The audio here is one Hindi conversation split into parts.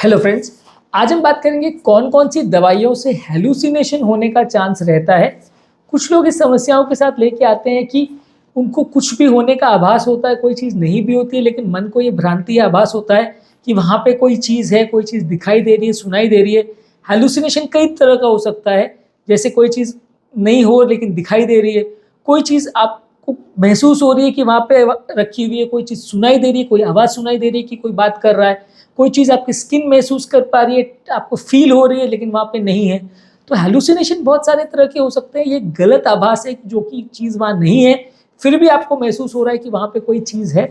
हेलो फ्रेंड्स, आज हम बात करेंगे कौन कौन सी दवाइयों से हेलुसिनेशन होने का चांस रहता है। कुछ लोग इस समस्याओं के साथ लेके आते हैं कि उनको कुछ भी होने का आभास होता है, कोई चीज़ नहीं भी होती है, लेकिन मन को ये भ्रांति या आभास होता है कि वहाँ पे कोई चीज़ है, कोई चीज़ दिखाई दे रही है, सुनाई दे रही है। हेलुसिनेशन कई तरह का हो सकता है, जैसे कोई चीज़ नहीं हो लेकिन दिखाई दे रही है, कोई चीज़ आपको महसूस हो रही है कि वहाँ पे रखी हुई है, कोई चीज़ सुनाई दे रही है, कोई आवाज़ सुनाई दे रही है कि कोई बात कर रहा है, कोई चीज़ आपकी स्किन महसूस कर पा रही है, आपको फील हो रही है लेकिन वहाँ पे नहीं है। तो हेलुसिनेशन बहुत सारे तरह के हो सकते हैं। ये गलत आभास है जो कि चीज़ वहाँ नहीं है, फिर भी आपको महसूस हो रहा है कि वहाँ पे कोई चीज़ है।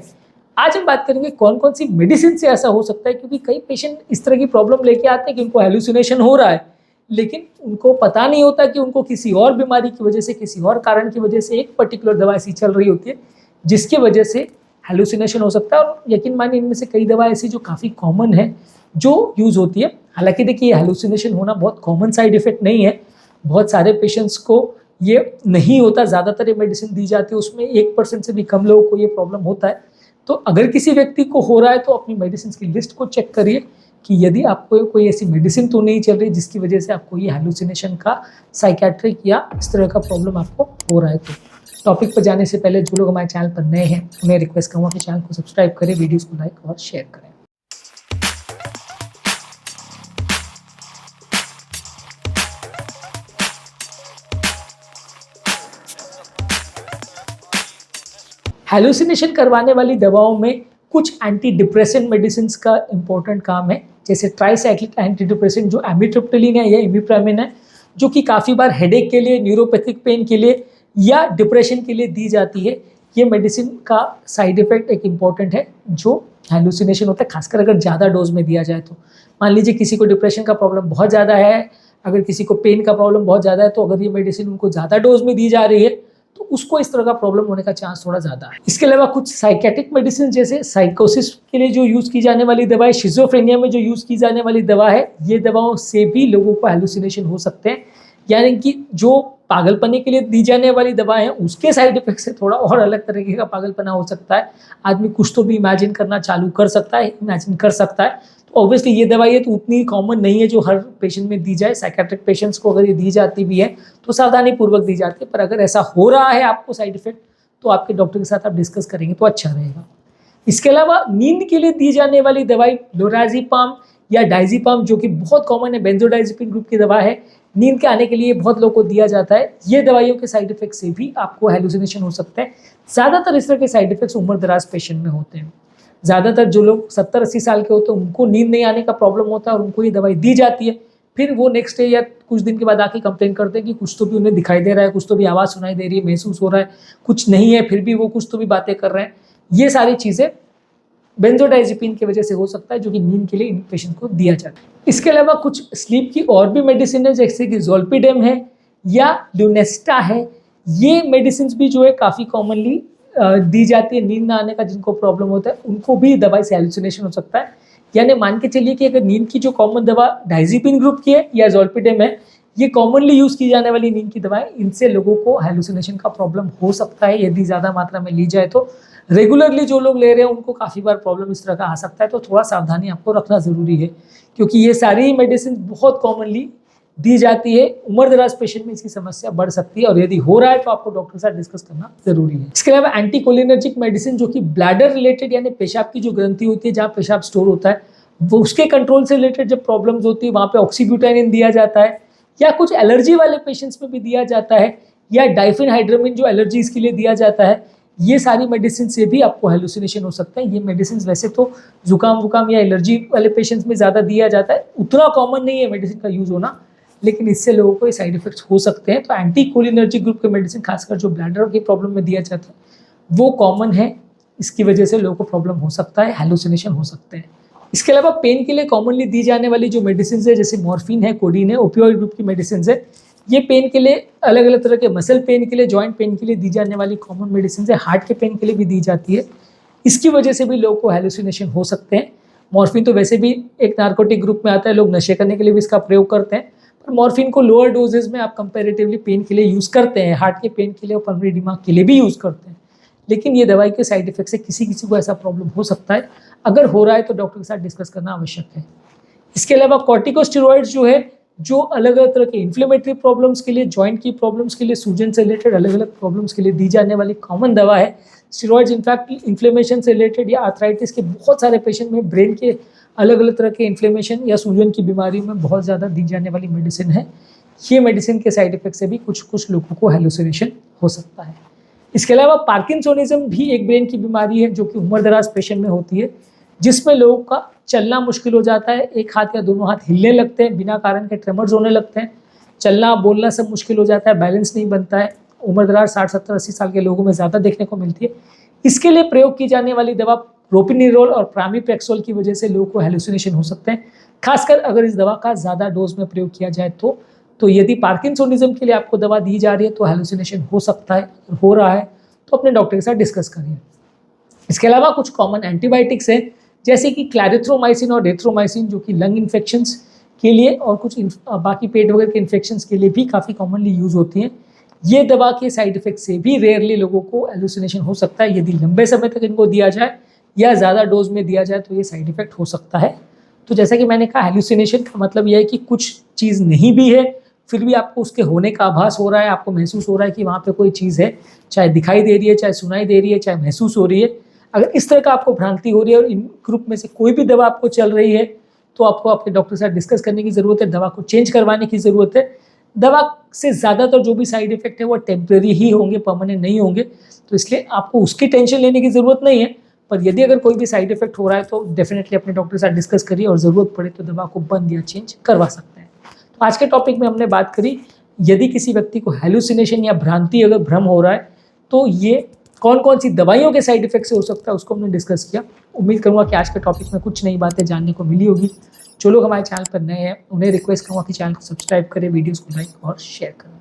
आज हम बात करेंगे कौन कौन सी मेडिसिन से ऐसा हो सकता है, क्योंकि कई पेशेंट इस तरह की प्रॉब्लम लेके आते हैं कि उनको हेलुसिनेशन हो रहा है, लेकिन उनको पता नहीं होता कि उनको किसी और बीमारी की वजह से, किसी और कारण की वजह से एक पर्टिकुलर दवा ऐसी चल रही होती है जिसकी वजह से हेलुसिनेशन हो सकता है। और यकीन मानिए इनमें से कई दवा ऐसी जो काफ़ी कॉमन है जो यूज़ होती है। हालांकि देखिए, हेलुसिनेशन होना बहुत कॉमन साइड इफेक्ट नहीं है, बहुत सारे पेशेंट्स को ये नहीं होता। ज़्यादातर ये मेडिसिन दी जाती है, उसमें 1% से भी कम लोगों को ये प्रॉब्लम होता है। तो अगर किसी व्यक्ति को हो रहा है तो अपनी मेडिसिन की लिस्ट को चेक करिए कि यदि आपको कोई ऐसी मेडिसिन तो नहीं चल रही जिसकी वजह से आपको ये हेलुसिनेशन का साइकेट्रिक या इस तरह का प्रॉब्लम आपको हो रहा है। तो टॉपिक पर जाने से पहले जो लोग हमारे चैनल पर नए हैं उन्हें रिक्वेस्ट करूँगा कि चैनल को सब्सक्राइब करें, वीडियोस को लाइक और शेयर करें। हेलुसिनेशन करवाने वाली दवाओं में कुछ एंटी डिप्रेसेंट मेडिसिन का इंपॉर्टेंट काम है, जैसे ट्राइसाइक्लिक एंटी डिप्रेसेंट जो एमिट्रिप्टिलिन है या इमिप्रामिन है, जो कि काफ़ी बार हेडेक के लिए, न्यूरोपैथिक पेन के लिए या डिप्रेशन के लिए दी जाती है। ये मेडिसिन का साइड इफेक्ट एक इम्पॉर्टेंट है जो हेलुसिनेशन होता है, खासकर अगर ज़्यादा डोज में दिया जाए तो। मान लीजिए किसी को डिप्रेशन का प्रॉब्लम बहुत ज़्यादा है, अगर किसी को पेन का प्रॉब्लम बहुत ज़्यादा है, तो अगर ये मेडिसिन उनको ज़्यादा डोज में दी जा रही है तो उसको इस तरह का प्रॉब्लम होने का चांस थोड़ा ज़्यादा है। इसके अलावा कुछ साइकेट्रिक मेडिसिन जैसे साइकोसिस के लिए जो यूज़ की जाने वाली दवा है, शिजोफ्रेनिया में जो यूज़ की जाने वाली दवा है, ये दवाओं से भी लोगों को हेलुसिनेशन हो सकते हैं। यानी कि जो पागलपने के लिए दी जाने वाली दवाएं हैं उसके साइड इफेक्ट से थोड़ा और अलग तरीके का पागलपना हो सकता है। आदमी कुछ तो भी इमेजिन करना चालू कर सकता है, इमेजिन कर सकता है। तो ऑब्वियसली ये दवाई है तो उतनी कॉमन नहीं है जो हर पेशेंट में दी जाए। साइकेट्रिक पेशेंट्स को अगर ये दी जाती भी है तो सावधानी पूर्वक दी जाती है, पर अगर ऐसा हो रहा है आपको साइड इफेक्ट तो आपके डॉक्टर के साथ आप डिस्कस करेंगे तो अच्छा रहेगा। इसके अलावा नींद के लिए दी जाने वाली दवाई लोराज़ेपाम या डायज़ेपाम जो कि बहुत कॉमन है, बेंजोडाइज़ेपिन ग्रुप की दवा है, नींद के आने के लिए बहुत लोगों को दिया जाता है। ये दवाइयों के साइड इफेक्ट से भी आपको हेलुसिनेशन हो सकता है। ज़्यादातर इस तरह के साइड इफेक्ट्स उम्र दराज पेशेंट में होते हैं। ज़्यादातर जो लोग 70-80 साल के होते हैं उनको नींद नहीं आने का प्रॉब्लम होता है और उनको ये दवाई दी जाती है, फिर वो नेक्स्ट डे या कुछ दिन के बाद आके कंप्लेन करते हैं कि कुछ तो भी उन्हें दिखाई दे रहा है, कुछ तो भी आवाज़ सुनाई दे रही है, महसूस हो रहा है, कुछ नहीं है फिर भी वो कुछ तो भी बातें कर रहे हैं। ये सारी चीज़ें बेंजोडाइज़ेपिन की वजह से हो सकता है जो कि नींद के लिए इन पेशेंट को दिया जाता है। इसके अलावा कुछ स्लीप की और भी मेडिसिन है, जैसे कि ज़ोल्पिडेम है या ल्यूनेस्टा है। ये मेडिसिन भी जो है काफ़ी कॉमनली दी जाती है। नींद ना आने का जिनको प्रॉब्लम होता है उनको भी दवाई से हेलुसिनेशन हो सकता है। यानी मान के चलिए कि अगर नींद की जो कॉमन दवा डायज़ेपिन ग्रुप की है या ज़ोल्पिडेम है, ये कॉमनली यूज़ की जाने वाली नींद की दवाएं, इनसे लोगों को हेलुसिनेशन का प्रॉब्लम हो सकता है यदि ज़्यादा मात्रा में ली जाए तो। रेगुलरली जो लोग ले रहे हैं उनको काफ़ी बार प्रॉब्लम इस तरह का आ सकता है, तो थोड़ा सावधानी आपको रखना ज़रूरी है, क्योंकि ये सारी मेडिसिन बहुत कॉमनली दी जाती है। उम्र दराज पेशेंट में इसकी समस्या बढ़ सकती है और यदि हो रहा है तो आपको डॉक्टर के साथ डिस्कस करना जरूरी है। इसके अलावा एंटीकोलिनर्जिक मेडिसिन जो कि ब्लैडर रिलेटेड यानी पेशाब की जो ग्रंथि होती है जहाँ पेशाब स्टोर होता है वो उसके कंट्रोल से रिलेटेड जब प्रॉब्लम्स होती है वहाँ पे ऑक्सीब्यूटाइन दिया जाता है, या कुछ एलर्जी वाले पेशेंट्स में भी दिया जाता है, या डाइफेनहाइड्रामिन जो एलर्जीज के लिए दिया जाता है। ये सारी मेडिसिन से भी आपको हेलुसिनेशन हो सकता है। ये मेडिसिन वैसे तो जुकाम वुकाम या एलर्जी वाले पेशेंट्स में ज़्यादा दिया जाता है, उतना कॉमन नहीं है मेडिसिन का यूज़ होना, लेकिन इससे लोगों को साइड इफेक्ट्स हो सकते हैं। तो एंटीकोलिनर्जिक ग्रुप के मेडिसिन खासकर जो ब्लैडर की प्रॉब्लम में दिया जाता है वो कॉमन है, इसकी वजह से लोगों को प्रॉब्लम हो सकता है, हेलुसिनेशन हो सकते हैं। इसके अलावा पेन के लिए कॉमनली दी जाने वाली जो मेडिसिन है जैसे मॉर्फिन है, कोडीन है, ओपियोइड ग्रुप की मेडिसिन है, ये पेन के लिए अलग अलग तरह के, मसल पेन के लिए, जॉइंट पेन के लिए दी जाने वाली कॉमन मेडिसिन है। हार्ट के पेन के लिए भी दी जाती है, इसकी वजह से भी लोगों को हेलुसिनेशन हो सकते हैं। मॉर्फिन तो वैसे भी एक नार्कोटिक ग्रुप में आता है, लोग नशे करने के लिए भी इसका प्रयोग करते हैं, पर मॉर्फिन को लोअर डोजेज में आप कंपेरेटिवली पेन के लिए यूज़ करते हैं, हार्ट के पेन के लिए और पल्मोनरी एडिमा के लिए भी यूज़ करते हैं। लेकिन ये दवाई के साइड इफेक्ट से किसी किसी को ऐसा प्रॉब्लम हो सकता है। अगर हो रहा है तो डॉक्टर के साथ डिस्कस करना आवश्यक है। इसके अलावा कॉर्टिकोस्टेरॉइड्स जो है, जो अलग अलग तरह के इन्फ्लेमेटरी प्रॉब्लम्स के लिए, जॉइंट की प्रॉब्लम्स के लिए, सूजन से रिलेटेड अलग अलग प्रॉब्लम्स के लिए दी जाने वाली कॉमन दवा है। स्टेरॉइड्स इनफैक्ट इन्फ्लेमेशन से रिलेटेड या आर्थराइटिस के बहुत सारे पेशेंट में, ब्रेन के अलग अलग तरह के इन्फ्लेमेशन या सूजन की बीमारी में बहुत ज़्यादा दी जाने वाली मेडिसिन है। ये मेडिसिन के साइड इफेक्ट से भी कुछ लोगों को हेलुसिनेशन हो सकता है। इसके अलावा पार्किंसोनिज्म भी एक ब्रेन की बीमारी है जो कि उम्र दराज पेशेंट में होती है, जिसमें लोगों का चलना मुश्किल हो जाता है, एक हाथ या दोनों हाथ हिलने लगते हैं, बिना कारण के ट्रेमर्स होने लगते हैं, चलना बोलना सब मुश्किल हो जाता है, बैलेंस नहीं बनता है। उम्र दराज 60, 70, 80 साल के लोगों में ज़्यादा देखने को मिलती है। इसके लिए प्रयोग की जाने वाली दवा प्रोपिनिरोल और प्रामिप्रेक्सोल की वजह से लोगों को हेलुसिनेशन हो सकते हैं, खासकर अगर इस दवा का ज़्यादा डोज में प्रयोग किया जाए तो यदि पार्किंसोनिज्म के लिए आपको दवा दी जा रही है तो हेलुसिनेशन हो सकता है, हो रहा है तो अपने डॉक्टर के साथ डिस्कस करिए। इसके अलावा कुछ कॉमन एंटीबायोटिक्स हैं, जैसे कि क्लैरिथ्रोमाइसिन और रेथ्रोमाइसिन, जो कि लंग इन्फेक्शंस के लिए और कुछ बाकी पेट वगैरह के इन्फेक्शंस के लिए भी काफ़ी कॉमनली यूज़ होती हैं। ये दवा के साइड इफेक्ट से भी रेयरली लोगों को हेलुसिनेशन हो सकता है। यदि लंबे समय तक इनको दिया जाए या ज़्यादा डोज में दिया जाए तो ये साइड इफेक्ट हो सकता है। तो जैसा कि मैंने कहा, हेलुसिनेशन का मतलब यह है कि कुछ चीज़ नहीं भी है, फिर भी आपको उसके होने का आभास हो रहा है, आपको महसूस हो रहा है कि वहाँ पे कोई चीज़ है, चाहे दिखाई दे रही है, चाहे सुनाई दे रही है, चाहे महसूस हो रही है। अगर इस तरह का आपको भ्रांति हो रही है और इन ग्रुप में से कोई भी दवा आपको चल रही है तो आपको अपने डॉक्टर के साथ डिस्कस करने की ज़रूरत है, दवा को चेंज करवाने की ज़रूरत है। दवा से ज़्यादातर जो भी साइड इफेक्ट है वो टेम्प्रेरी ही होंगे, परमानेंट नहीं होंगे, तो इसलिए आपको उसकी टेंशन लेने की ज़रूरत नहीं है। पर यदि अगर कोई भी साइड इफेक्ट हो रहा है तो डेफिनेटली अपने डॉक्टर के साथ डिस्कस करिए और ज़रूरत पड़े तो दवा को बंद या चेंज करवा सकते हैं। तो आज के टॉपिक में हमने बात करी, यदि किसी व्यक्ति को हेलुसिनेशन या भ्रांति अगर भ्रम हो रहा है तो ये कौन कौन सी दवाइयों के साइड इफेक्ट से हो सकता है, उसको हमने डिस्कस किया। उम्मीद करूंगा कि आज के टॉपिक में कुछ नई बातें जानने को मिली होगी। जो लोग हमारे चैनल पर नए हैं उन्हें रिक्वेस्ट करूंगा कि चैनल को सब्सक्राइब करें, वीडियोस को लाइक और शेयर करें।